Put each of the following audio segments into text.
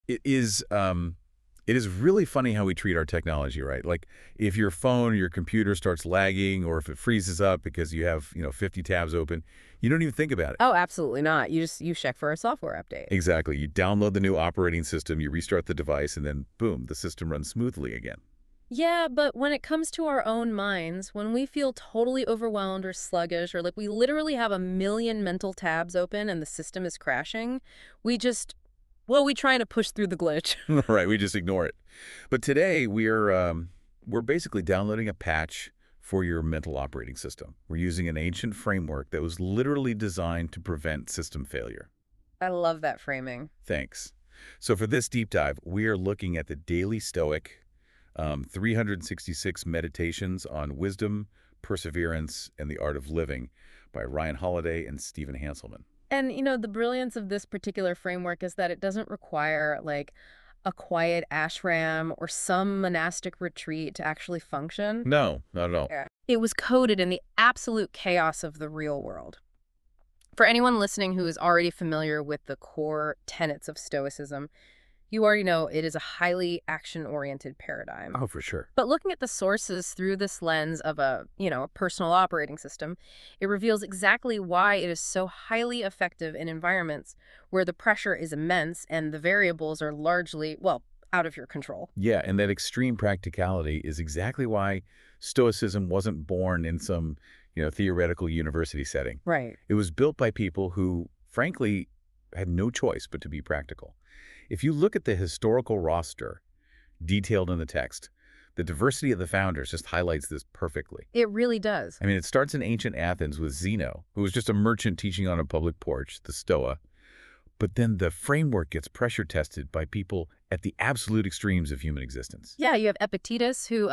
It is, it is really funny how we treat our technology, right? Like, if your phone or your computer starts lagging, or if it freezes up because you have, 50 tabs open, you don't even think about it. Oh, absolutely not. You check for a software update. Exactly. You download the new operating system, you restart the device, and then boom, the system runs smoothly again. Yeah, but when it comes to our own minds, when we feel totally overwhelmed or sluggish, or like we literally have a million mental tabs open and the system is crashing, we just, well, we try to push through the glitch. Right, we just ignore it. But today we're basically downloading a patch for your mental operating system. We're using an ancient framework that was literally designed to prevent system failure. I love that framing. Thanks. So for this deep dive, we are looking at the Daily Stoic, 366 Meditations on Wisdom, Perseverance, and the Art of Living by Ryan Holiday and Stephen Hanselman. And, the brilliance of this particular framework is that it doesn't require, like, a quiet ashram or some monastic retreat to actually function. No, not at all. Yeah. It was coded in the absolute chaos of the real world. For anyone listening who is already familiar with the core tenets of Stoicism, you already know it is a highly action-oriented paradigm. Oh, for sure. But looking at the sources through this lens of a personal operating system, it reveals exactly why it is so highly effective in environments where the pressure is immense and the variables are largely, well, out of your control. Yeah, and that extreme practicality is exactly why Stoicism wasn't born in some, theoretical university setting. Right. It was built by people who, frankly, had no choice but to be practical. If you look at the historical roster detailed in the text, the diversity of the founders just highlights this perfectly. It really does. I mean, it starts in ancient Athens with Zeno, who was just a merchant teaching on a public porch, the Stoa. But then the framework gets pressure tested by people at the absolute extremes of human existence. Yeah, you have Epictetus, who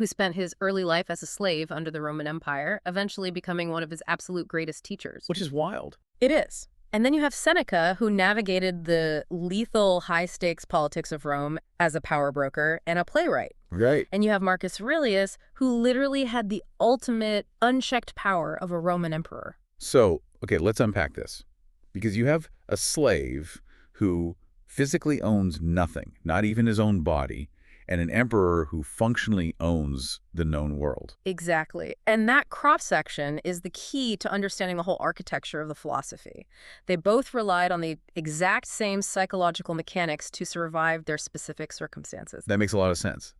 spent his early life as a slave under the Roman Empire, eventually becoming one of his absolute greatest teachers. Which is wild. It is. And then you have Seneca, who navigated the lethal high-stakes politics of Rome as a power broker and a playwright. Right. And you have Marcus Aurelius, who literally had the ultimate unchecked power of a Roman emperor. So, okay, let's unpack this. Because you have a slave who physically owns nothing, not even his own body, and an emperor who functionally owns the known world. Exactly. And that cross-section is the key to understanding the whole architecture of the philosophy. They both relied on the exact same psychological mechanics to survive their specific circumstances. That makes a lot of sense.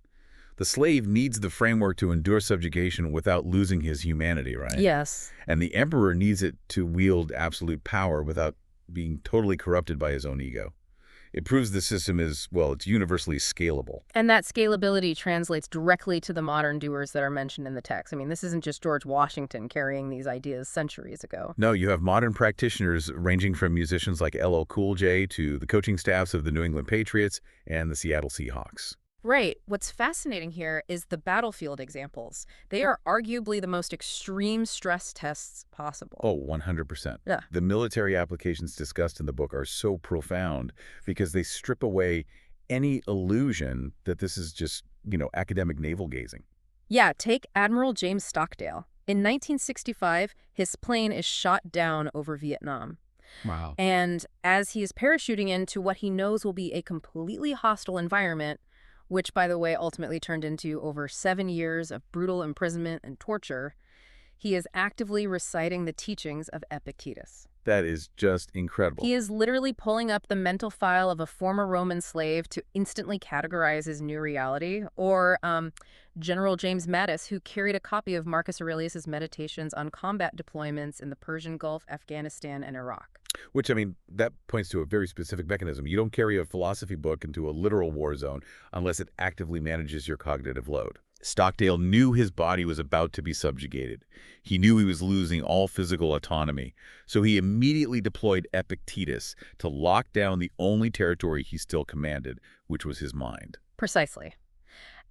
The slave needs the framework to endure subjugation without losing his humanity, right? Yes. And the emperor needs it to wield absolute power without being totally corrupted by his own ego. It proves the system is, well, it's universally scalable. And that scalability translates directly to the modern doers that are mentioned in the text. I mean, this isn't just George Washington carrying these ideas centuries ago. No, you have modern practitioners ranging from musicians like LL Cool J to the coaching staffs of the New England Patriots and the Seattle Seahawks. Right. What's fascinating here is the battlefield examples. They are arguably the most extreme stress tests possible. Oh, 100%. Yeah. The military applications discussed in the book are so profound because they strip away any illusion that this is just, academic navel-gazing. Yeah, take Admiral James Stockdale. In 1965, his plane is shot down over Vietnam. Wow. And as he is parachuting into what he knows will be a completely hostile environment, which, by the way, ultimately turned into over 7 years of brutal imprisonment and torture, he is actively reciting the teachings of Epictetus. That is just incredible. He is literally pulling up the mental file of a former Roman slave to instantly categorize his new reality, or General James Mattis, who carried a copy of Marcus Aurelius' Meditations on combat deployments in the Persian Gulf, Afghanistan, and Iraq. Which, I mean, that points to a very specific mechanism. You don't carry a philosophy book into a literal war zone unless it actively manages your cognitive load. Stockdale knew his body was about to be subjugated. He knew he was losing all physical autonomy. So he immediately deployed Epictetus to lock down the only territory he still commanded, which was his mind. Precisely.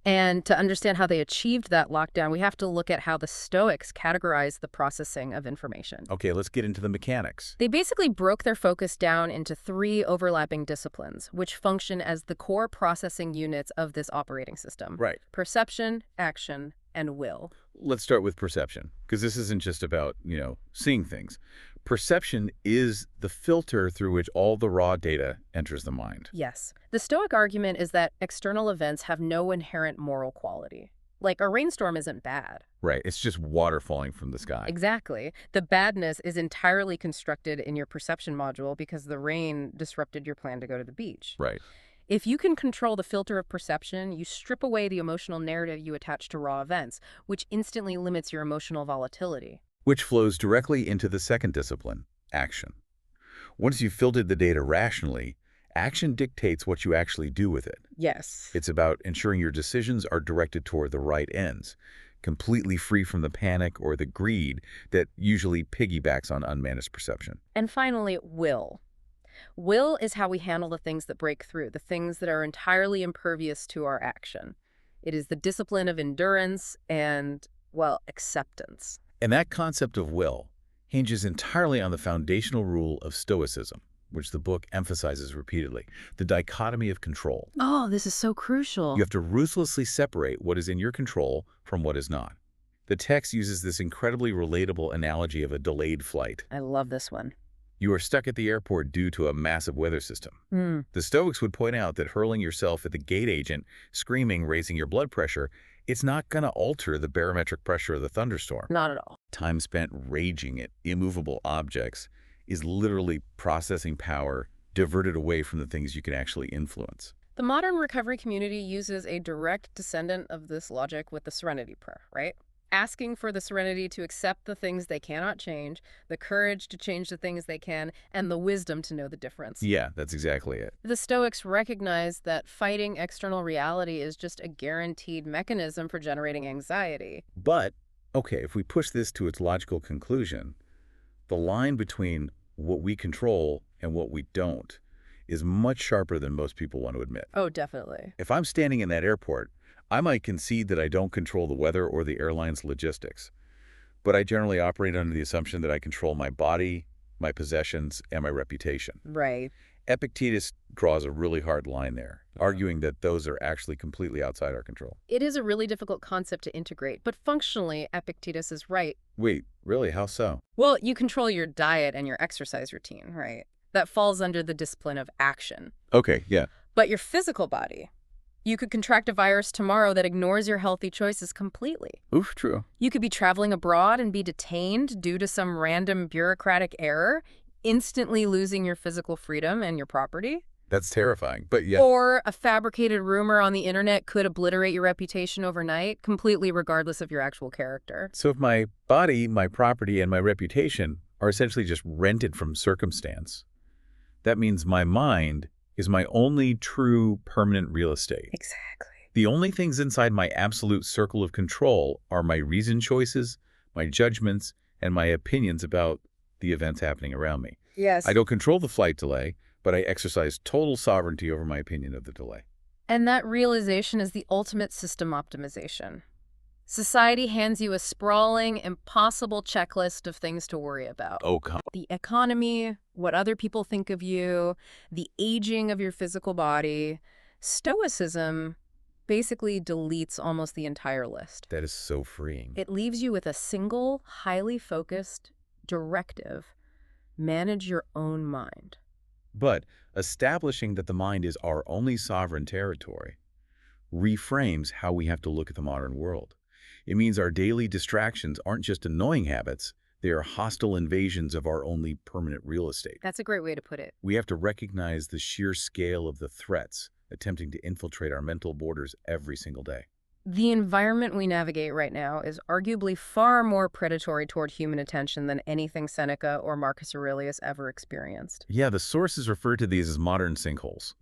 And to understand how they achieved that lockdown, we have to look at how the Stoics categorized the processing of information. Okay, let's get into the mechanics. They basically broke their focus down into 3 overlapping disciplines, which function as the core processing units of this operating system. Right. Perception, action, and will. Let's start with perception, because this isn't just about, seeing things. Perception is the filter through which all the raw data enters the mind. Yes. The Stoic argument is that external events have no inherent moral quality. Like a rainstorm isn't bad. Right, it's just water falling from the sky. Exactly. The badness is entirely constructed in your perception module because the rain disrupted your plan to go to the beach. Right. If you can control the filter of perception, you strip away the emotional narrative you attach to raw events, which instantly limits your emotional volatility. Which flows directly into the second discipline, action. Once you've filtered the data rationally, action dictates what you actually do with it. Yes. It's about ensuring your decisions are directed toward the right ends, completely free from the panic or the greed that usually piggybacks on unmanaged perception. And finally, will. Will is how we handle the things that break through, the things that are entirely impervious to our action. It is the discipline of endurance and, well, acceptance. And that concept of will hinges entirely on the foundational rule of Stoicism, which the book emphasizes repeatedly, the dichotomy of control. Oh, this is so crucial. You have to ruthlessly separate what is in your control from what is not. The text uses this incredibly relatable analogy of a delayed flight. I love this one. You are stuck at the airport due to a massive weather system. The Stoics would point out that hurling yourself at the gate agent, screaming, raising your blood pressure, it's not going to alter the barometric pressure of the thunderstorm. Not at all. Time spent raging at immovable objects is literally processing power diverted away from the things you can actually influence. The modern recovery community uses a direct descendant of this logic with the serenity prayer, right? Asking for the serenity to accept the things they cannot change, the courage to change the things they can, and the wisdom to know the difference. Yeah, that's exactly it. The Stoics recognize that fighting external reality is just a guaranteed mechanism for generating anxiety. But, okay, if we push this to its logical conclusion, the line between what we control and what we don't is much sharper than most people want to admit. Oh, definitely. If I'm standing in that airport, I might concede that I don't control the weather or the airline's logistics, but I generally operate under the assumption that I control my body, my possessions, and my reputation. Right. Epictetus draws a really hard line there, arguing that those are actually completely outside our control. It is a really difficult concept to integrate, but functionally, Epictetus is right. Wait, really? How so? Well, you control your diet and your exercise routine, right? That falls under the discipline of action. Okay, yeah. But your physical body, you could contract a virus tomorrow that ignores your healthy choices completely. Oof, true. You could be traveling abroad and be detained due to some random bureaucratic error, instantly losing your physical freedom and your property. That's terrifying, but yeah. Or a fabricated rumor on the internet could obliterate your reputation overnight, completely regardless of your actual character. So if my body, my property, and my reputation are essentially just rented from circumstance, that means my mind is my only true permanent real estate. Exactly. The only things inside my absolute circle of control are my reasoned choices, my judgments, and my opinions about the events happening around me. Yes. I don't control the flight delay, but I exercise total sovereignty over my opinion of the delay. And that realization is the ultimate system optimization. Society hands you a sprawling, impossible checklist of things to worry about. Oh, come on. The economy, what other people think of you, the aging of your physical body. Stoicism basically deletes almost the entire list. That is so freeing. It leaves you with a single, highly focused directive: manage your own mind. But establishing that the mind is our only sovereign territory reframes how we have to look at the modern world. It means our daily distractions aren't just annoying habits, they are hostile invasions of our only permanent real estate. That's a great way to put it. We have to recognize the sheer scale of the threats attempting to infiltrate our mental borders every single day. The environment we navigate right now is arguably far more predatory toward human attention than anything Seneca or Marcus Aurelius ever experienced. Yeah, the sources refer to these as modern sinkholes.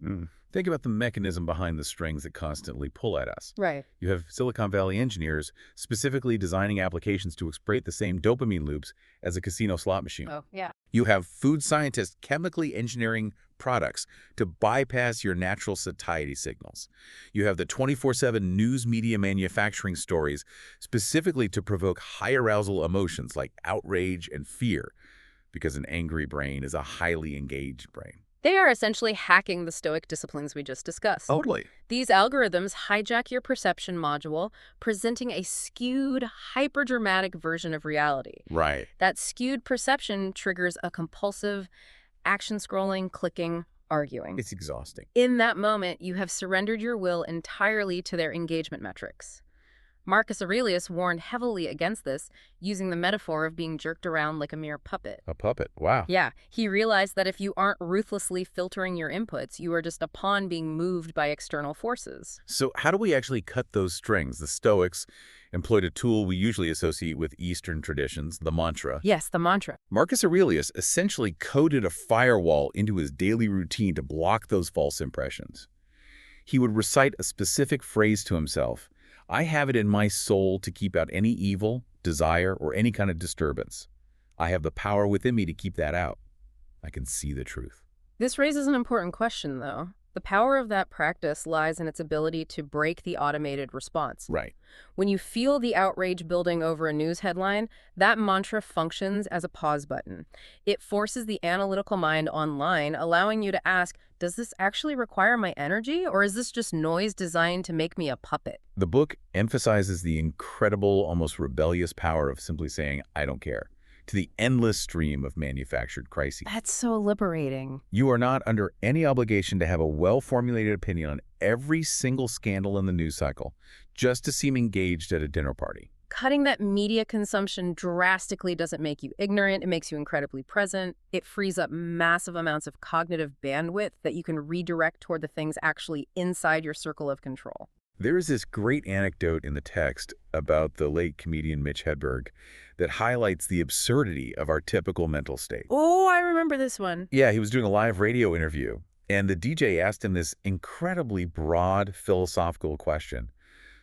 Think about the mechanism behind the strings that constantly pull at us. Right. You have Silicon Valley engineers specifically designing applications to exploit the same dopamine loops as a casino slot machine. Oh, yeah. You have food scientists chemically engineering products to bypass your natural satiety signals. You have the 24/7 news media manufacturing stories specifically to provoke high arousal emotions like outrage and fear, because an angry brain is a highly engaged brain. They are essentially hacking the Stoic disciplines we just discussed. Totally. These algorithms hijack your perception module, presenting a skewed, hyperdramatic version of reality. Right. That skewed perception triggers a compulsive, action-scrolling, clicking, arguing. It's exhausting. In that moment, you have surrendered your will entirely to their engagement metrics. Marcus Aurelius warned heavily against this, using the metaphor of being jerked around like a mere puppet. A puppet. Wow. Yeah, he realized that if you aren't ruthlessly filtering your inputs, you are just a pawn being moved by external forces. So how do we actually cut those strings? The Stoics employed a tool we usually associate with Eastern traditions, the mantra. Yes, the mantra. Marcus Aurelius essentially coded a firewall into his daily routine to block those false impressions. He would recite a specific phrase to himself. I have it in my soul to keep out any evil, desire, or any kind of disturbance. I have the power within me to keep that out. I can see the truth. This raises an important question, though. The power of that practice lies in its ability to break the automated response. Right. When you feel the outrage building over a news headline, that mantra functions as a pause button. It forces the analytical mind online, allowing you to ask, does this actually require my energy, or is this just noise designed to make me a puppet? The book emphasizes the incredible, almost rebellious power of simply saying, I don't care, to the endless stream of manufactured crises. That's so liberating. You are not under any obligation to have a well-formulated opinion on every single scandal in the news cycle, just to seem engaged at a dinner party. Cutting that media consumption drastically doesn't make you ignorant. It makes you incredibly present. It frees up massive amounts of cognitive bandwidth that you can redirect toward the things actually inside your circle of control. There is this great anecdote in the text about the late comedian Mitch Hedberg that highlights the absurdity of our typical mental state. Oh, I remember this one. Yeah, he was doing a live radio interview, and the DJ asked him this incredibly broad philosophical question.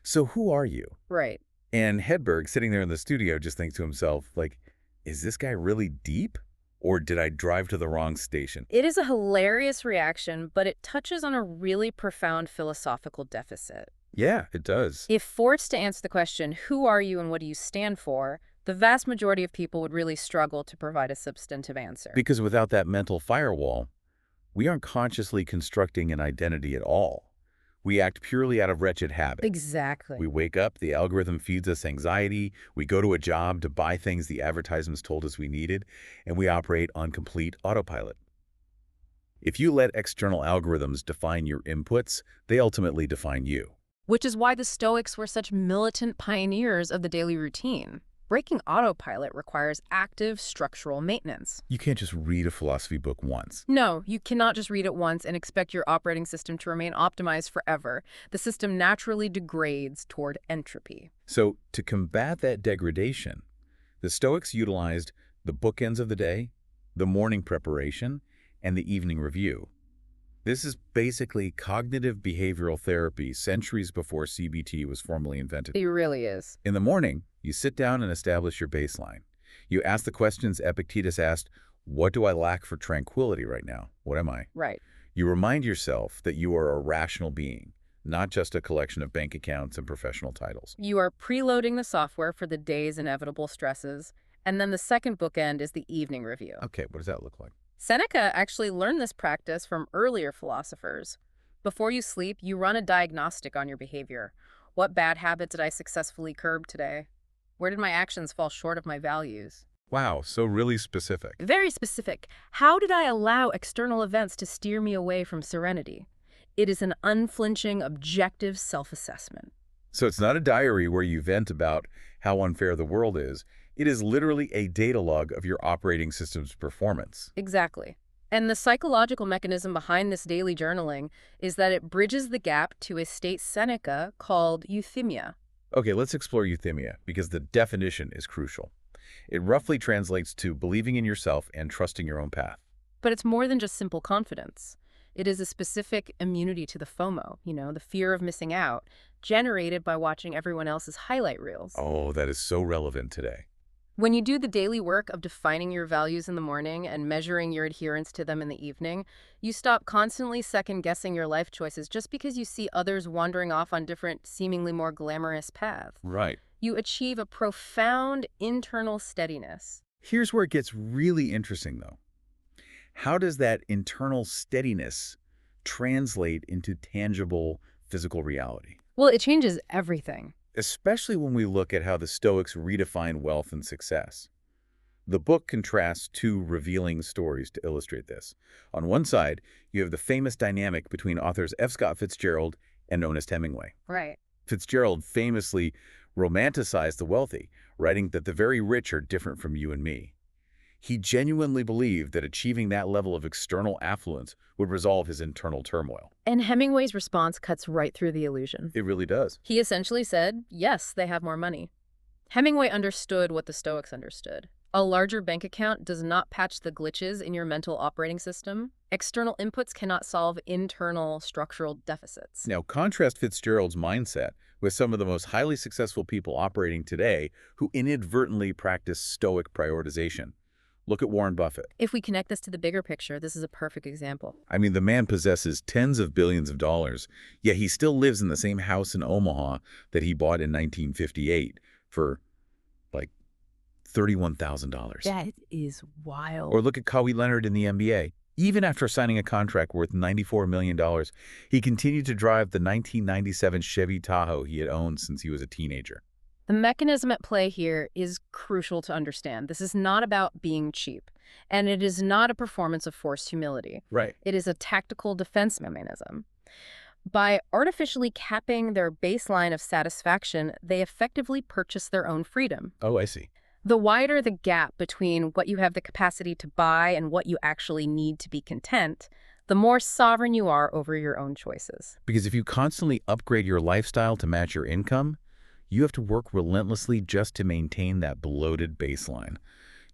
So who are you? Right. And Hedberg, sitting there in the studio, just thinks to himself, like, is this guy really deep? Or did I drive to the wrong station? It is a hilarious reaction, but it touches on a really profound philosophical deficit. Yeah, it does. If forced to answer the question, who are you and what do you stand for, the vast majority of people would really struggle to provide a substantive answer. Because without that mental firewall, we aren't consciously constructing an identity at all. We act purely out of wretched habit. Exactly. We wake up, the algorithm feeds us anxiety, we go to a job to buy things the advertisements told us we needed, and we operate on complete autopilot. If you let external algorithms define your inputs, they ultimately define you. Which is why the Stoics were such militant pioneers of the daily routine. Breaking autopilot requires active structural maintenance. You can't just read a philosophy book once. No, you cannot just read it once and expect your operating system to remain optimized forever. The system naturally degrades toward entropy. So, to combat that degradation, the Stoics utilized the bookends of the day, the morning preparation, and the evening review. This is basically cognitive behavioral therapy centuries before CBT was formally invented. It really is. In the morning, you sit down and establish your baseline. You ask the questions Epictetus asked, what do I lack for tranquility right now? What am I? Right. You remind yourself that you are a rational being, not just a collection of bank accounts and professional titles. You are preloading the software for the day's inevitable stresses, and then the second bookend is the evening review. Okay, what does that look like? Seneca actually learned this practice from earlier philosophers. Before you sleep, you run a diagnostic on your behavior. What bad habit did I successfully curb today? Where did my actions fall short of my values? Wow, so really specific. Very specific. How did I allow external events to steer me away from serenity? It is an unflinching, objective self-assessment. So it's not a diary where you vent about how unfair the world is. It is literally a data log of your operating system's performance. Exactly. And the psychological mechanism behind this daily journaling is that it bridges the gap to a state Seneca called euthymia. Okay, let's explore euthymia, because the definition is crucial. It roughly translates to believing in yourself and trusting your own path. But it's more than just simple confidence. It is a specific immunity to the FOMO, the fear of missing out, generated by watching everyone else's highlight reels. Oh, that is so relevant today. When you do the daily work of defining your values in the morning and measuring your adherence to them in the evening, you stop constantly second-guessing your life choices just because you see others wandering off on different, seemingly more glamorous paths. Right. You achieve a profound internal steadiness. Here's where it gets really interesting, though. How does that internal steadiness translate into tangible physical reality? Well, it changes everything. Especially when we look at how the Stoics redefine wealth and success. The book contrasts two revealing stories to illustrate this. On one side, you have the famous dynamic between authors F. Scott Fitzgerald and Ernest Hemingway. Right. Fitzgerald famously romanticized the wealthy, writing that the very rich are different from you and me. He genuinely believed that achieving that level of external affluence would resolve his internal turmoil. And Hemingway's response cuts right through the illusion. It really does. He essentially said, yes, they have more money. Hemingway understood what the Stoics understood. A larger bank account does not patch the glitches in your mental operating system. External inputs cannot solve internal structural deficits. Now, contrast Fitzgerald's mindset with some of the most highly successful people operating today who inadvertently practice Stoic prioritization. Look at Warren Buffett. If we connect this to the bigger picture, this is a perfect example. I mean, the man possesses tens of billions of dollars, yet he still lives in the same house in Omaha that he bought in 1958 for, like, $31,000. That is wild. Or look at Kawhi Leonard in the NBA. Even after signing a contract worth $94 million, he continued to drive the 1997 Chevy Tahoe he had owned since he was a teenager. The mechanism at play here is crucial to understand. This is not about being cheap, and it is not a performance of forced humility. Right. It is a tactical defense mechanism. By artificially capping their baseline of satisfaction, they effectively purchase their own freedom. Oh, I see. The wider the gap between what you have the capacity to buy and what you actually need to be content, the more sovereign you are over your own choices. Because if you constantly upgrade your lifestyle to match your income, you have to work relentlessly just to maintain that bloated baseline.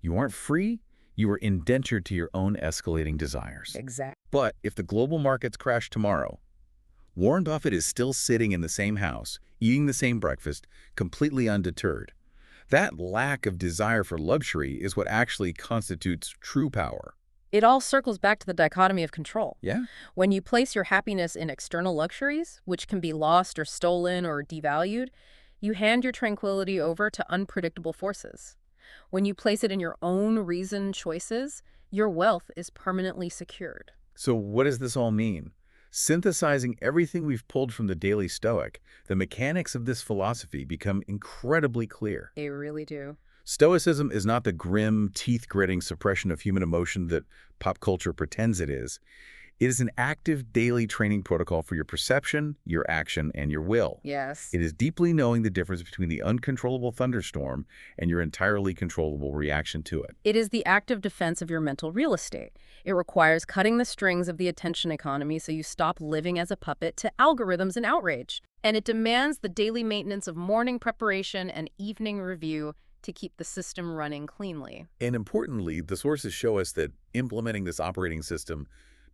You aren't free, you are indentured to your own escalating desires. Exactly. But if the global markets crash tomorrow, Warren Buffett is still sitting in the same house, eating the same breakfast, completely undeterred. That lack of desire for luxury is what actually constitutes true power. It all circles back to the dichotomy of control. Yeah? When you place your happiness in external luxuries, which can be lost or stolen or devalued, you hand your tranquility over to unpredictable forces. When you place it in your own reasoned choices, your wealth is permanently secured. So what does this all mean? Synthesizing everything we've pulled from the Daily Stoic, the mechanics of this philosophy become incredibly clear. They really do. Stoicism is not the grim, teeth-gritting suppression of human emotion that pop culture pretends it is. It is an active daily training protocol for your perception, your action, and your will. Yes. It is deeply knowing the difference between the uncontrollable thunderstorm and your entirely controllable reaction to it. It is the active defense of your mental real estate. It requires cutting the strings of the attention economy so you stop living as a puppet to algorithms and outrage. And it demands the daily maintenance of morning preparation and evening review to keep the system running cleanly. And importantly, the sources show us that implementing this operating system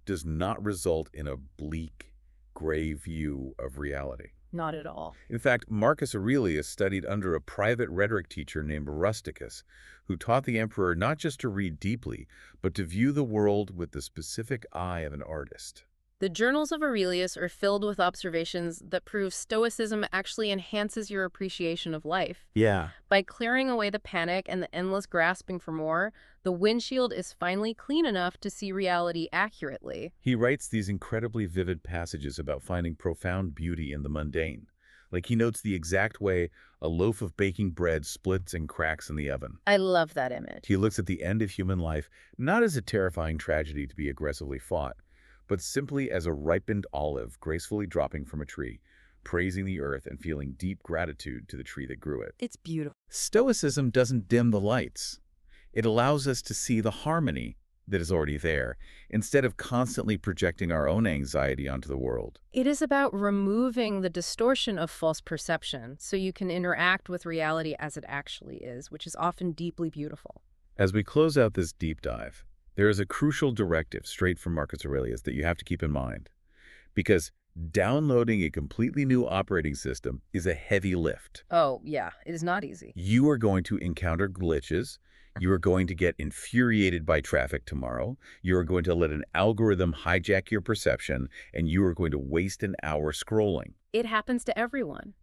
does not result in a bleak, gray view of reality. Not at all. In fact, Marcus Aurelius studied under a private rhetoric teacher named Rusticus, who taught the emperor not just to read deeply, but to view the world with the specific eye of an artist. The journals of Aurelius are filled with observations that prove Stoicism actually enhances your appreciation of life. Yeah. By clearing away the panic and the endless grasping for more, the windshield is finally clean enough to see reality accurately. He writes these incredibly vivid passages about finding profound beauty in the mundane. Like he notes the exact way a loaf of baking bread splits and cracks in the oven. I love that image. He looks at the end of human life not as a terrifying tragedy to be aggressively fought, but simply as a ripened olive gracefully dropping from a tree, praising the earth and feeling deep gratitude to the tree that grew it. It's beautiful. Stoicism doesn't dim the lights. It allows us to see the harmony that is already there, instead of constantly projecting our own anxiety onto the world. It is about removing the distortion of false perception so you can interact with reality as it actually is, which is often deeply beautiful. As we close out this deep dive, there is a crucial directive straight from Marcus Aurelius that you have to keep in mind. Because downloading a completely new operating system is a heavy lift. Oh, yeah, it is not easy. You are going to encounter glitches. You are going to get infuriated by traffic tomorrow. You are going to let an algorithm hijack your perception, and you are going to waste an hour scrolling. It happens to everyone.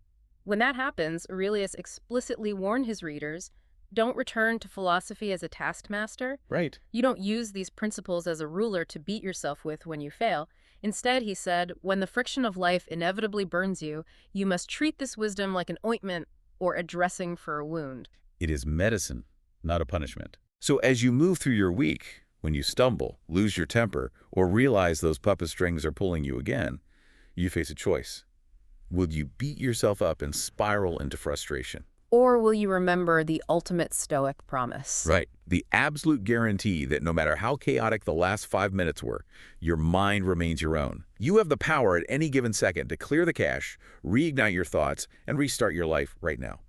When that happens, Aurelius explicitly warned his readers, don't return to philosophy as a taskmaster. Right. You don't use these principles as a ruler to beat yourself with when you fail. Instead, he said, when the friction of life inevitably burns you, you must treat this wisdom like an ointment or a dressing for a wound. It is medicine, not a punishment. So as you move through your week, when you stumble, lose your temper, or realize those puppet strings are pulling you again, you face a choice. Will you beat yourself up and spiral into frustration? Or will you remember the ultimate Stoic promise? Right. The absolute guarantee that no matter how chaotic the last 5 minutes were, your mind remains your own. You have the power at any given second to clear the cache, reignite your thoughts, and restart your life right now.